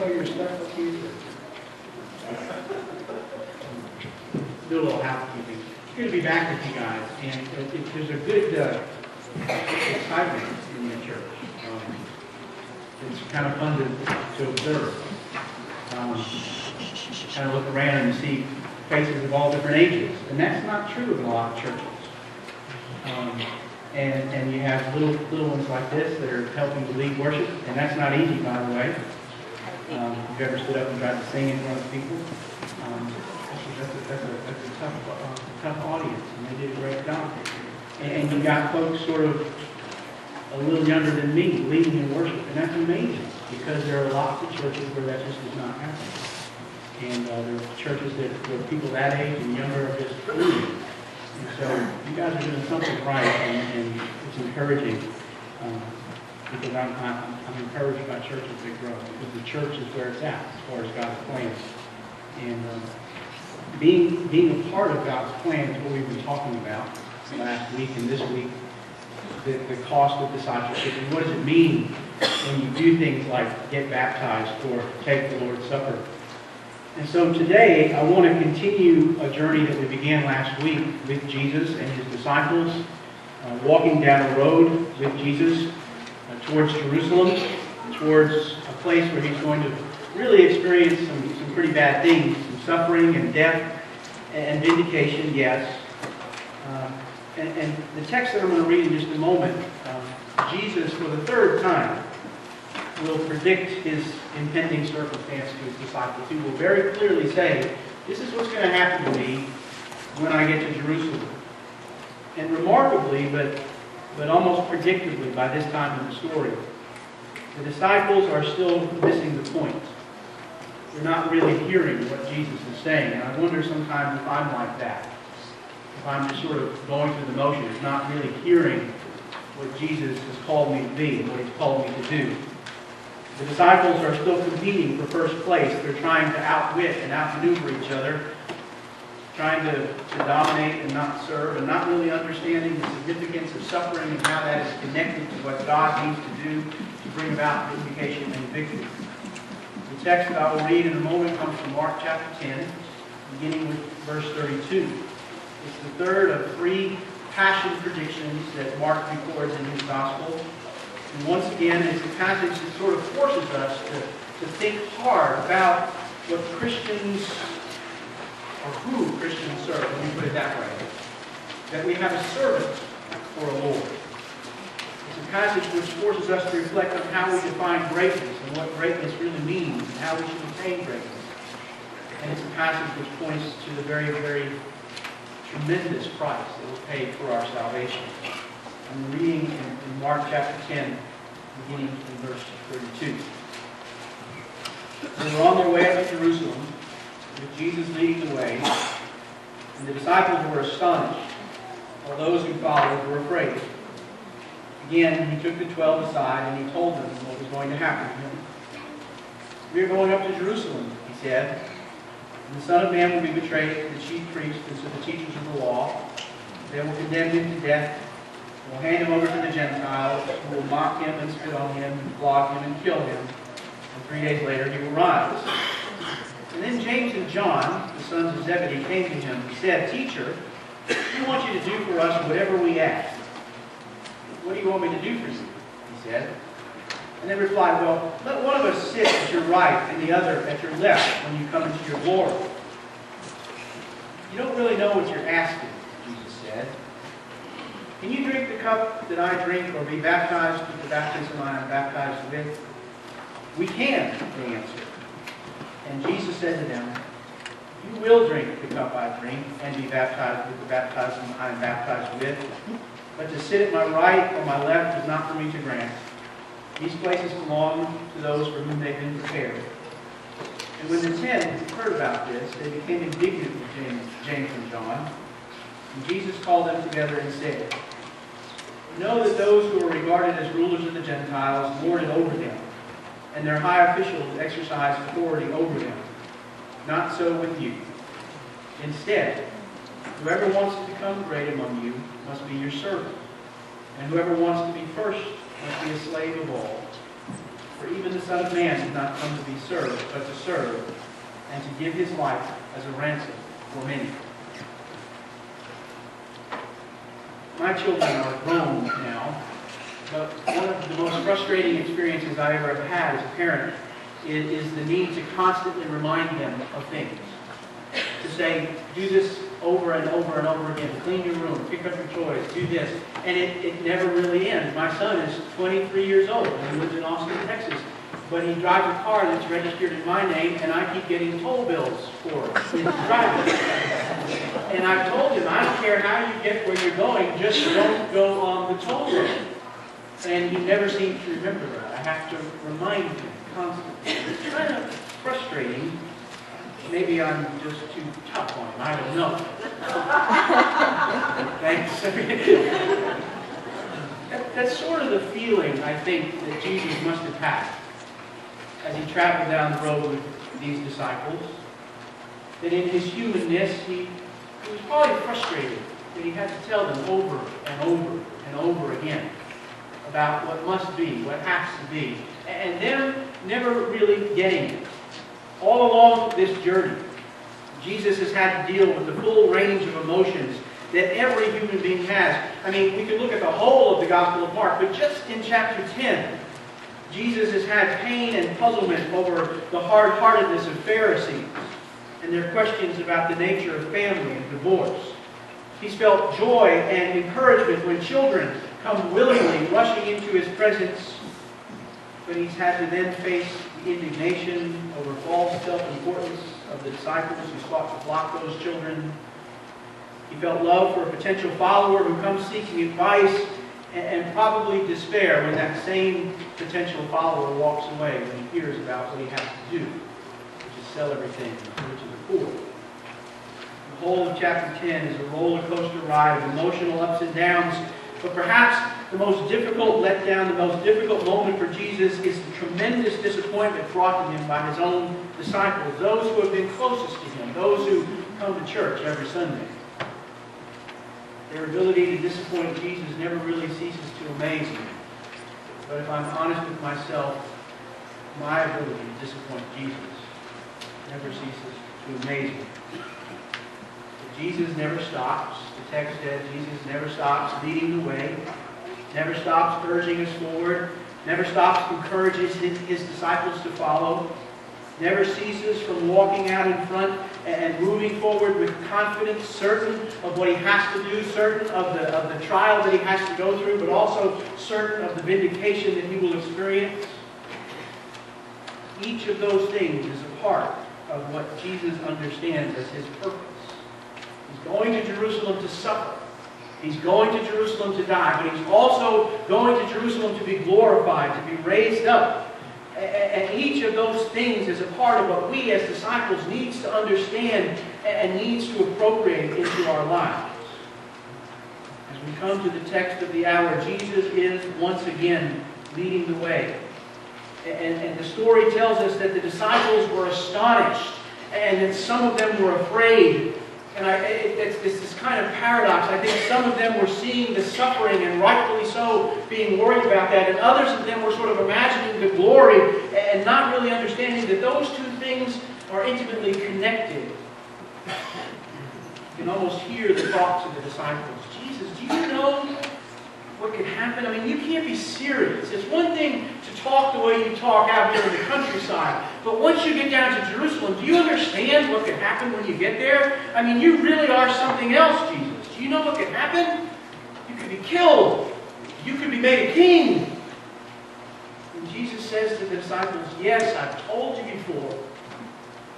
know you're stuck with you. Do a little housekeeping. It's good to be back with you guys, and there's a good excitement in the church. It's kind of fun to observe. Kind of look around and see faces of all different ages, and that's not true in a lot of churches. And you have little ones like this that are helping to lead worship, and that's not easy, by the way. If you've ever stood up and tried to sing in front of people, that's a tough audience, and they did a great job. And you got folks sort of a little younger than me leading in worship, and that's amazing because there are lots of churches where that just does not happen. And there are churches where people that age and younger are just fluid. And so you guys are doing something right, and it's encouraging because I'm encouraged by churches that grow because the church is where it's at as far as God's plan. And being a part of God's plan is what we've been talking about last week and this week. The cost of discipleship and what does it mean when you do things like get baptized or take the Lord's Supper. And so today I want to continue a journey that we began last week with Jesus and his disciples, walking down a road with Jesus towards Jerusalem, towards a place where he's going to really experience some pretty bad things, some suffering and death and vindication, yes. And the text that I'm going to read in just a moment, Jesus, for the third time, will predict his impending circumstance to his disciples. He will very clearly say, this is what's going to happen to me when I get to Jerusalem. And remarkably, but almost predictably by this time in the story, the disciples are still missing the point. They're not really hearing what Jesus is saying. And I wonder sometimes if I'm like that. If I'm just sort of going through the motions, not really hearing what Jesus has called me to be and what he's called me to do. The disciples are still competing for first place. They're trying to outwit and outmaneuver each other, trying to dominate and not serve, and not really understanding the significance of suffering and how that is connected to what God needs to do to bring about vindication and victory. The text that I will read in a moment comes from Mark chapter 10, beginning with verse 32. It's the third of three passion predictions that Mark records in his gospel. And once again, it's a passage that sort of forces us to think hard about what Christians, or who Christians serve, let me put it that way. That we have a servant for a Lord. It's a passage which forces us to reflect on how we define greatness and what greatness really means and how we should attain greatness. And it's a passage which points to the very, very tremendous price that was paid for our salvation. I'm reading in Mark chapter 10, beginning in verse 32. They were on their way up to Jerusalem, with Jesus leading the way, and the disciples were astonished, while those who followed were afraid. Again, he took the 12 aside, and he told them what was going to happen to him. "We are going up to Jerusalem," he said, "and the Son of Man will be betrayed to the chief priests and to the teachers of the law. They will condemn him to death, and will hand him over to the Gentiles, who will mock him and spit on him, and flog him and kill him. And 3 days later he will rise." And then James and John, the sons of Zebedee, came to him and said, "Teacher, we want you to do for us whatever we ask." "What do you want me to do for you?" he said. And they replied, "Well, let one of us sit at your right and the other at your left when you come into your glory." "You don't really know what you're asking," Jesus said. "Can you drink the cup that I drink or be baptized with the baptism I am baptized with?" "We can," they answered. And Jesus said to them, "You will drink the cup I drink and be baptized with the baptism I am baptized with. But to sit at my right or my left is not for me to grant. These places belong to those for whom they've been prepared." And when the 10 heard about this, they became indignant with James and John. And Jesus called them together and said, "You know that those who are regarded as rulers of the Gentiles lord it over them, and their high officials exercise authority over them. Not so with you. Instead, whoever wants to become great among you must be your servant, and whoever wants to be first must be a slave of all. For even the Son of Man did not come to be served, but to serve, and to give his life as a ransom for many. My children are grown now, but one of the most frustrating experiences I ever have had as a parent is the need to constantly remind them of things. To say, do this over and over and over again. Clean your room, pick up your toys, do this. And it never really ends. My son is 23 years old and he lives in Austin, Texas. But he drives a car that's registered in my name, and I keep getting toll bills for his driving. And I've told him, I don't care how you get where you're going, just don't go on the toll road. And he never seems to remember that. I have to remind him constantly. It's kind of frustrating. Maybe I'm just too tough on him. I don't know. Thanks. That's sort of the feeling, I think, that Jesus must have had as he traveled down the road with these disciples. That in his humanness, he was probably frustrated that he had to tell them over and over and over again about what must be, what has to be, and them never really getting it. All along this journey, Jesus has had to deal with the full range of emotions that every human being has. I mean, we could look at the whole of the Gospel of Mark, but just in chapter 10, Jesus has had pain and puzzlement over the hard-heartedness of Pharisees and their questions about the nature of family and divorce. He's felt joy and encouragement when children come willingly rushing into his presence, but he's had to then face the indignation over false self-importance of the disciples who sought to block those children. He felt love for a potential follower who comes seeking advice, and probably despair when that same potential follower walks away when he hears about what he has to do, which is sell everything and give it to the poor. The whole of chapter 10 is a roller coaster ride of emotional ups and downs, but perhaps the most difficult letdown, the most difficult moment for Jesus is the tremendous disappointment brought to him by his own disciples, those who have been closest to him, those who come to church every Sunday. Their ability to disappoint Jesus never really ceases to amaze me. But if I'm honest with myself, my ability to disappoint Jesus never ceases to amaze me. But Jesus never stops. The text says Jesus never stops leading the way, never stops urging us forward, never stops encouraging his disciples to follow, never ceases from walking out in front and moving forward with confidence, certain of what he has to do, certain of the trial that he has to go through, but also certain of the vindication that he will experience. Each of those things is a part of what Jesus understands as his purpose. He's going to Jerusalem to suffer. He's going to Jerusalem to die, but he's also going to Jerusalem to be glorified, to be raised up. And each of those things is a part of what we as disciples needs to understand and needs to appropriate into our lives. As we come to the text of the hour, Jesus is once again leading the way. And the story tells us that the disciples were astonished and that some of them were afraid. And it's this kind of paradox. I think some of them were seeing the suffering, and rightfully so, being worried about that. And others of them were sort of imagining the glory and not really understanding that those two things are intimately connected. You can almost hear the thoughts of the disciples. Jesus, do you know what could happen? I mean, you can't be serious. It's one thing to talk the way you talk out here in the countryside, but once you get down to Jerusalem, do you understand what could happen when you get there? I mean, you really are something else, Jesus. Do you know what could happen? You could be killed. You could be made a king. And Jesus says to the disciples, yes, I've told you before.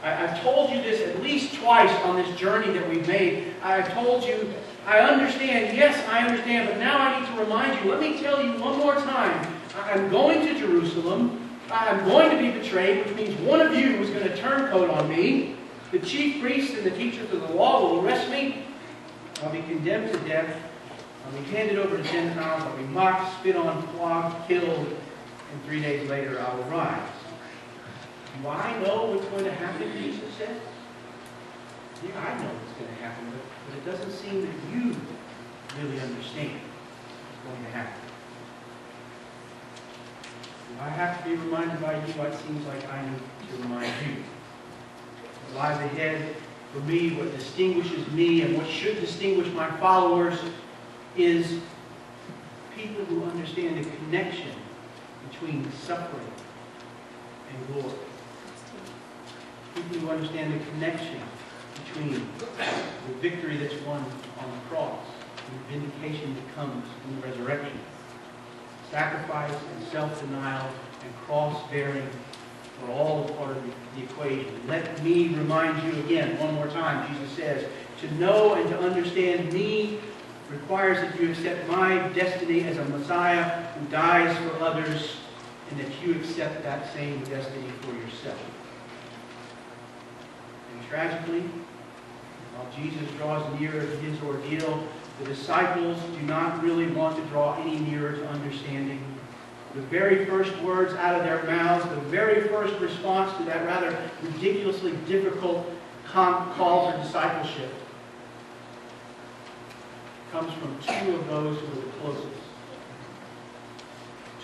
I've told you this at least twice on this journey that we've made. I've told you, I understand, yes, I understand, but now I need to remind you. Let me tell you one more time. I'm going to Jerusalem. I'm going to be betrayed, which means one of you is going to turncoat on me. The chief priests and the teachers of the law will arrest me. I'll be condemned to death. I'll be handed over to Gentiles. I'll be mocked, spit on, flogged, killed, and 3 days later I will rise. Do I know what's going to happen, Jesus said? Yeah, I know what's going to happen, but it doesn't seem that you really understand what's going to happen. If I have to be reminded by you, it seems like I need to remind you. What lies ahead for me, what distinguishes me, and what should distinguish my followers is people who understand the connection between suffering and glory. People who understand the connection between the victory that's won on the cross and the vindication that comes in the resurrection. Sacrifice and self-denial and cross-bearing are all part of the equation. Let me remind you again, one more time, Jesus says, to know and to understand me requires that you accept my destiny as a Messiah who dies for others, and that you accept that same destiny for yourself. And tragically, while Jesus draws near to his ordeal, the disciples do not really want to draw any nearer to understanding. The very first words out of their mouths, the very first response to that rather ridiculously difficult call for discipleship comes from two of those who are the closest.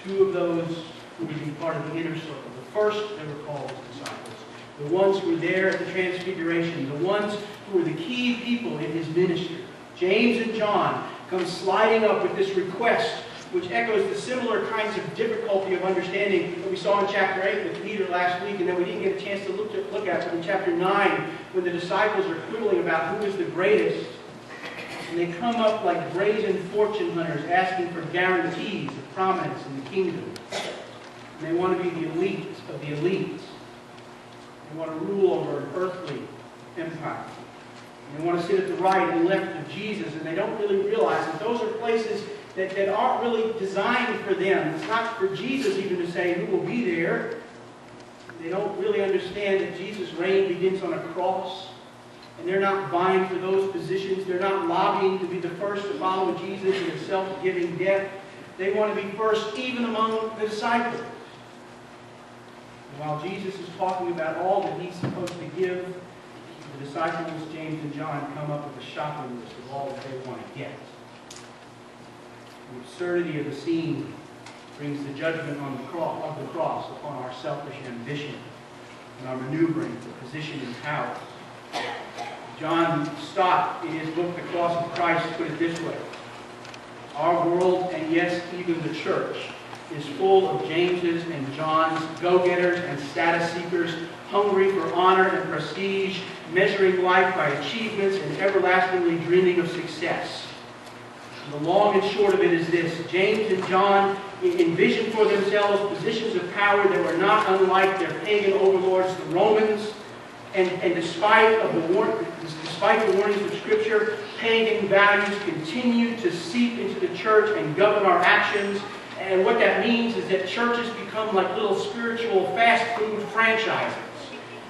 Two of those who would be part of the inner circle. The first they were called as disciples. The ones who were there at the Transfiguration. The ones who were the key people in his ministry. James and John come sliding up with this request, which echoes the similar kinds of difficulty of understanding that we saw in chapter 8 with Peter last week, and that we didn't get a chance to look at in chapter 9, when the disciples are quibbling about who is the greatest. And they come up like brazen fortune hunters asking for guarantees of prominence in the kingdom. And they want to be the elite of the elites. They want to rule over an earthly empire. And they want to sit at the right and left of Jesus, and they don't really realize that those are places that aren't really designed for them. It's not for Jesus even to say who will be there. They don't really understand that Jesus' reign begins on a cross. And they're not vying for those positions. They're not lobbying to be the first to follow Jesus in a self-giving death. They want to be first even among the disciples. And while Jesus is talking about all that he's supposed to give, the disciples, James and John, come up with a shopping list of all that they want to get. The absurdity of the scene brings the judgment on the cross upon our selfish ambition and our maneuvering for position and power. John Stott, in his book, The Cross of Christ, put it this way. Our world, and yes, even the church, is full of Jameses and Johns, go-getters and status seekers, hungry for honor and prestige, measuring life by achievements and everlastingly dreaming of success. And the long and short of it is this. James and John envisioned for themselves positions of power that were not unlike their pagan overlords, the Romans. And despite the warnings of Scripture, pagan values continue to seep into the church and govern our actions. And what that means is that churches become like little spiritual fast food franchises.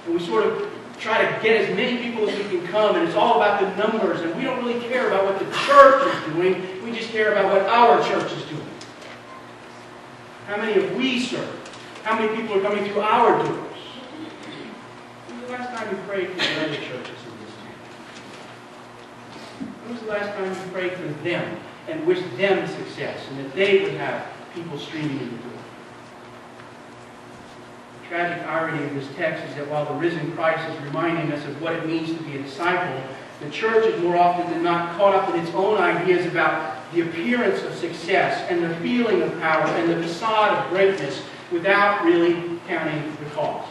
And we sort of try to get as many people as we can come, and it's all about the numbers. And we don't really care about what the church is doing. We just care about what our church is doing. How many have we served? How many people are coming through our doors? When was the last time you prayed for the other churches in this town? When was the last time you prayed for them and wished them success and that they would have people streaming in the door? The tragic irony of this text is that while the risen Christ is reminding us of what it means to be a disciple, the church is more often than not caught up in its own ideas about the appearance of success and the feeling of power and the facade of greatness without really counting the cost.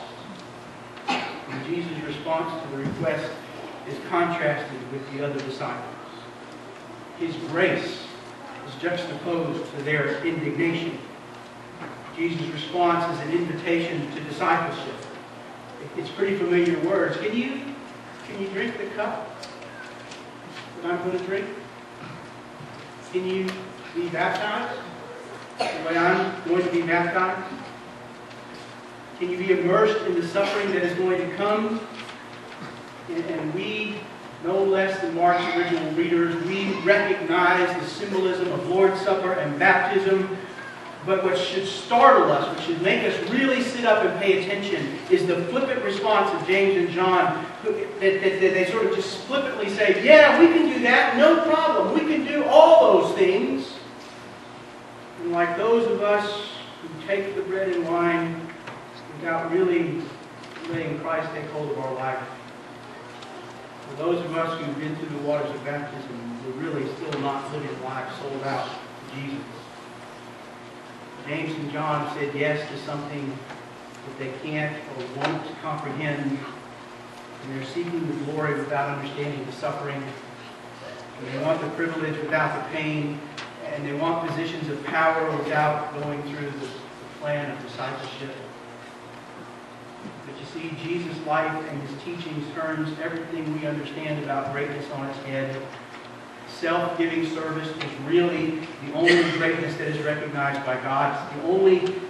And Jesus' response to the request is contrasted with the other disciples. His grace is juxtaposed to their indignation. Jesus' response is an invitation to discipleship. It's pretty familiar words. Can you drink the cup that I'm going to drink? Can you be baptized the way I'm going to be baptized? Can you be immersed in the suffering that is going to come? And we, no less than Mark's original readers, we recognize the symbolism of Lord's Supper and baptism. But what should startle us, what should make us really sit up and pay attention, is the flippant response of James and John. That they sort of just flippantly say, yeah, we can do that, no problem. We can do all those things. And like those of us who take the bread and wine without really letting Christ take hold of our life. For those of us who've been through the waters of baptism, we're really still not living life sold out to Jesus. James and John said yes to something that they can't or won't comprehend, and they're seeking the glory without understanding the suffering, and they want the privilege without the pain, and they want positions of power without going through the plan of discipleship. But you see, Jesus' life and his teachings turns everything we understand about greatness on its head. Self-giving service is really the only greatness that is recognized by God. It's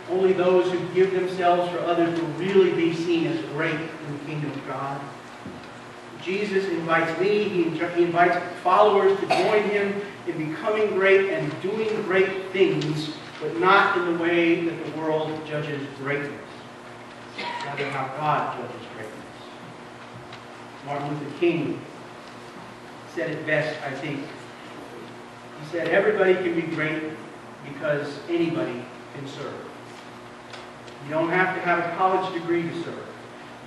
only those who give themselves for others will really be seen as great in the kingdom of God. Jesus invites me, he invites followers to join him in becoming great and doing great things, but not in the way that the world judges greatness. Rather, how God judges greatness. Martin Luther King said it best, I think. He said, everybody can be great because anybody can serve. You don't have to have a college degree to serve.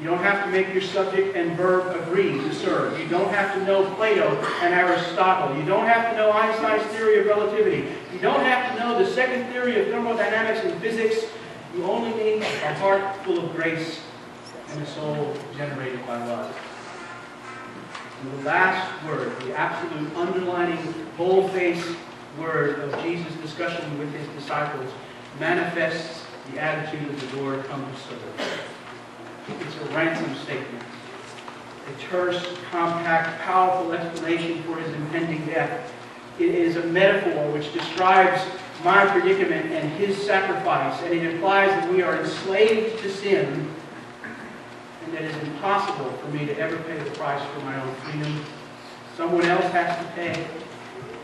You don't have to make your subject and verb agree to serve. You don't have to know Plato and Aristotle. You don't have to know Einstein's theory of relativity. You don't have to know the second theory of thermodynamics and physics. You only need a heart full of grace and a soul generated by love. And the last word, the absolute underlining, bold-faced word of Jesus' discussion with his disciples manifests the attitude of the Lord come to serve. It's a ransom statement. A terse, compact, powerful explanation for his impending death. It is a metaphor which describes my predicament and his sacrifice, and it implies that we are enslaved to sin, and that it is impossible for me to ever pay the price for my own freedom. Someone else has to pay.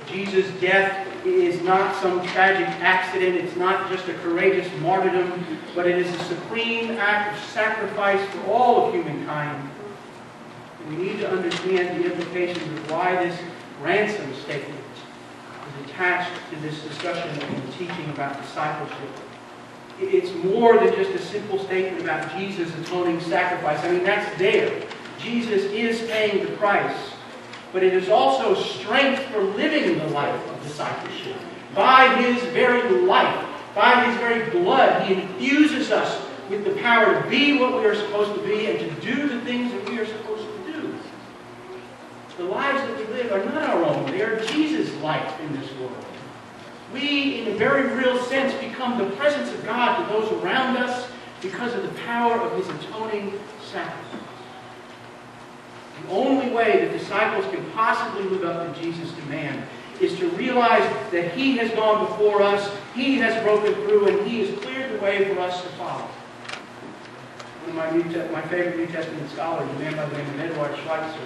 Jesus' death is not some tragic accident. It's not just a courageous martyrdom, but it is a supreme act of sacrifice for all of humankind. And we need to understand the implications of why this ransom statement is attached to this discussion and teaching about discipleship. It's more than just a simple statement about Jesus' atoning sacrifice. I mean, that's there. Jesus is paying the price. But it is also strength for living the life of discipleship. By his very life, by his very blood, he infuses us with the power to be what we are supposed to be and to do the things that we are supposed to do. The lives that we live are not our own. They are Jesus' life in this world. We, in a very real sense, become the presence of God to those around us because of the power of his atoning sacrifice. The only way that disciples can possibly live up to Jesus' demand is to realize that he has gone before us, he has broken through, and he has cleared the way for us to follow. One of my favorite New Testament scholars, a man by the name of Edward Schweitzer,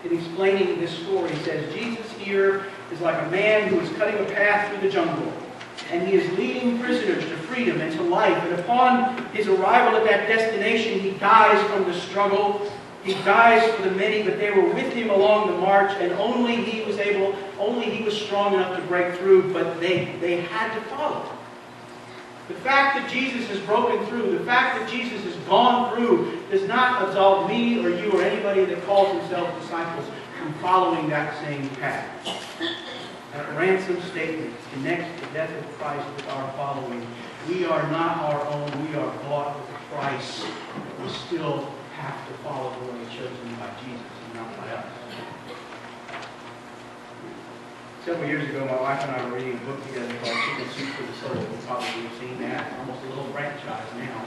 in explaining this story, says, Jesus here is like a man who is cutting a path through the jungle, and he is leading prisoners to freedom and to life, and upon his arrival at that destination, he dies from the struggle. He dies for the many, but they were with him along the march, and only he was strong enough to break through, but they had to follow. The fact that Jesus has broken through, the fact that Jesus has gone through, does not absolve me or you or anybody that calls themselves disciples from following that same path. That ransom statement connects the death of Christ with our following. We are not our own. We are bought with a price. We still have to follow the way chosen by Jesus and not by us. Several years ago, my wife and I were reading a book together called Chicken Soup for the Soul. You've probably seen that. Almost a little franchise now.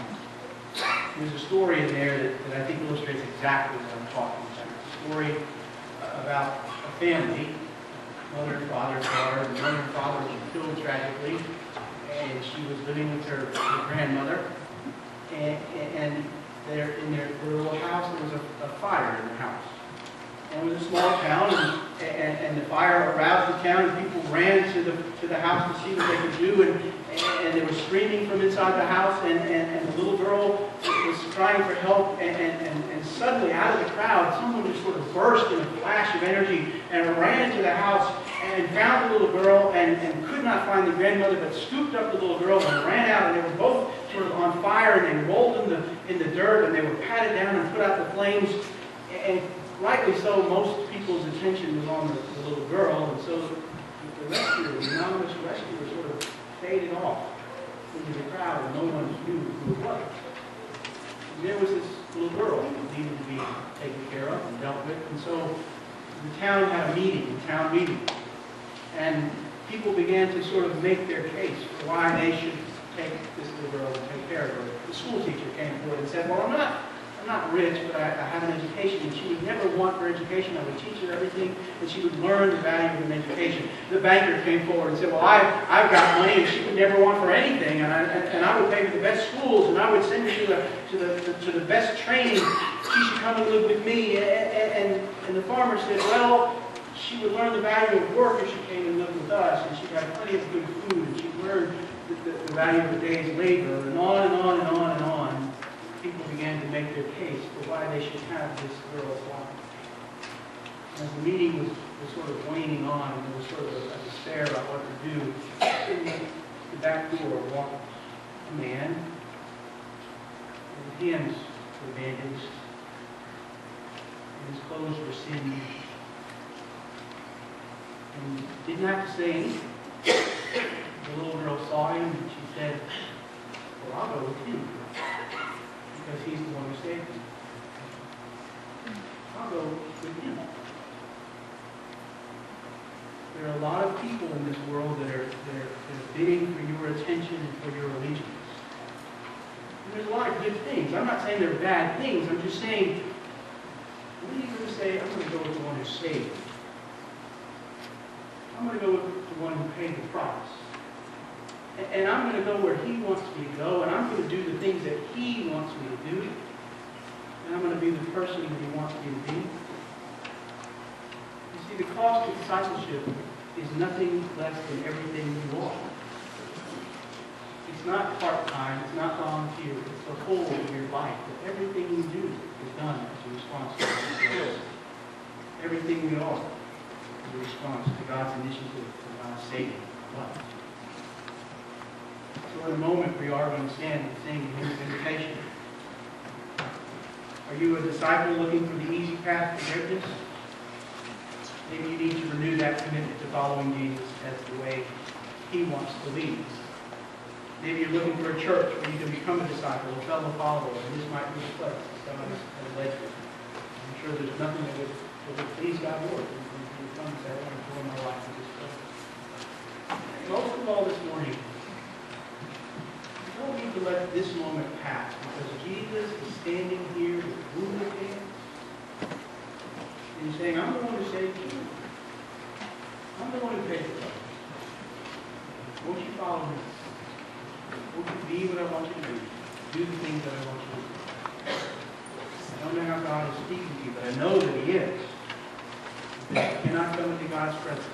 There's a story in there that I think illustrates exactly what I'm talking about. It's a story about a family, mother and father, daughter. The mother and father were killed tragically, and she was living with her grandmother. And in their little house, there was a fire in the house. And it was a small town, and the fire aroused the town, and people ran to the house to see what they could do, and they were screaming from inside the house, and the little girl was crying for help, and suddenly out of the crowd, someone just sort of burst in a flash of energy and ran into the house and found the little girl and could not find the grandmother, but scooped up the little girl and ran out, and they were both sort of on fire, and they rolled in the dirt, and they were patted down and put out the flames, and rightly so, most people's attention was on the little girl, and so the rescuer, the anonymous rescuer, sort of faded off into the crowd, and no one knew who it was. And there was this little girl who needed to be taken care of and dealt with, and so the town had a town meeting, and people began to sort of make their case for why they should take this little girl and take care of her. The school teacher came forward and said, well, I'm not rich, but I have an education, and she would never want her education. I would teach her everything, and she would learn the value of an education. The banker came forward and said, well, I've got money, and she would never want for anything, and I would pay for the best schools, and I would send her to the best training. She should come and live with me. And the farmer said, well, she would learn the value of work if she came and lived with us, and she'd have plenty of good food, and she'd learn the value of a day's labor, and on and on and on and on. People began to make their case for why they should have this girl's life. As the meeting was sort of waning on, and there was sort of a despair about what to do, in the back door walked a man. His hands were bandaged, and his clothes were singed. And he didn't have to say anything. The little girl saw him, and she said, well, I'll go with him, because he's the one who saved me. I'll go with him. There are a lot of people in this world that are bidding for your attention and for your allegiance. And there's a lot of good things. I'm not saying they're bad things. I'm just saying, when are you going to say, I'm going to go with the one who saved me? I'm going to go with the one who paid the price. And I'm going to go where he wants me to go, and I'm going to do the things that he wants me to do. And I'm going to be the person that he wants me to be. You see, the cost of discipleship is nothing less than everything you are. It's not part-time, it's not volunteer, it's the whole of your life. That everything you do is done as a response to God's. Everything we are is a response to God's initiative for God's saving life. So in a moment we are going to stand and sing hymn of invitation. Are you a disciple looking for the easy path to greatness? Maybe you need to renew that commitment to following Jesus as the way he wants to lead. Maybe you're looking for a church where you can become a disciple, a fellow follower, and this might be the place that God has led you. I'm sure there's nothing that would please God more than you come and say, I want to join my life in this place. Most of all this morning, you don't need to let this moment pass, because Jesus is standing here with wounded hands. And he's saying, I'm the one who saved you. I'm the one who paid the price. Won't you follow me? Won't you be what I want you to be? Do the things that I want you to do. I don't know how God is speaking to you, but I know that he is. That you cannot come into God's presence